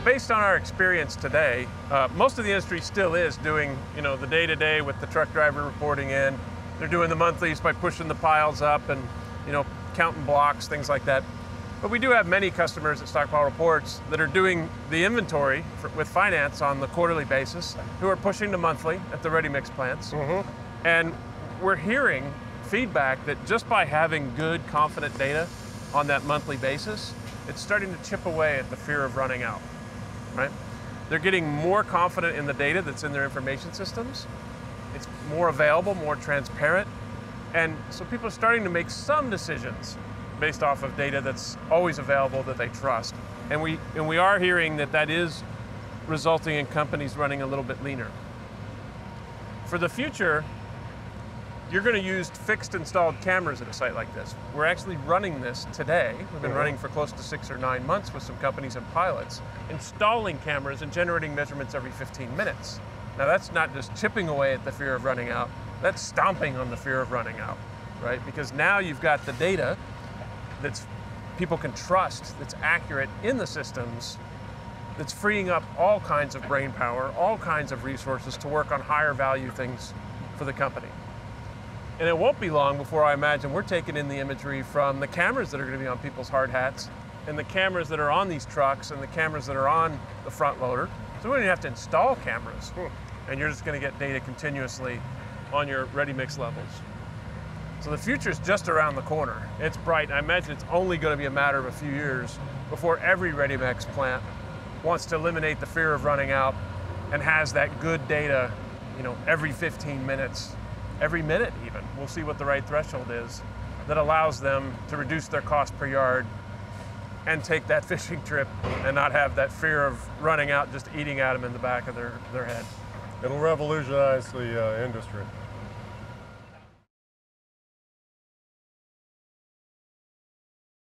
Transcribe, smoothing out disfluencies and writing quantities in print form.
based on our experience today, most of the industry still is doing, the day-to-day with the truck driver reporting in. They're doing the monthlies by pushing the piles up and, counting blocks, things like that. But we do have many customers at Stockpile Reports that are doing the inventory with finance on the quarterly basis, who are pushing to monthly at the ready-mix plants. And we're hearing feedback that just by having good, confident data on that monthly basis, it's starting to chip away at the fear of running out, right? They're getting more confident in the data that's in their information systems. It's more available, more transparent. And so people are starting to make some decisions based off of data that's always available that they trust. And we are hearing that is resulting in companies running a little bit leaner. For the future, you're going to use fixed installed cameras at a site like this. We're actually running this today. We've been running for close to 6 or 9 months with some companies and pilots, installing cameras and generating measurements every 15 minutes. Now that's not just chipping away at the fear of running out, that's stomping on the fear of running out, right? Because now you've got the data that's people can trust, that's accurate in the systems, that's freeing up all kinds of brain power, all kinds of resources to work on higher value things for the company. And it won't be long before I imagine we're taking in the imagery from the cameras that are going to be on people's hard hats and the cameras that are on these trucks and the cameras that are on the front loader. So we don't even have to install cameras. And you're just going to get data continuously on your ready-mix levels. So the future's just around the corner. It's bright. I imagine it's only going to be a matter of a few years before every ready-mix plant wants to eliminate the fear of running out and has that good data, every 15 minutes. Every minute even, we'll see what the right threshold is that allows them to reduce their cost per yard and take that fishing trip and not have that fear of running out just eating at them in the back of their head. It'll revolutionize the industry.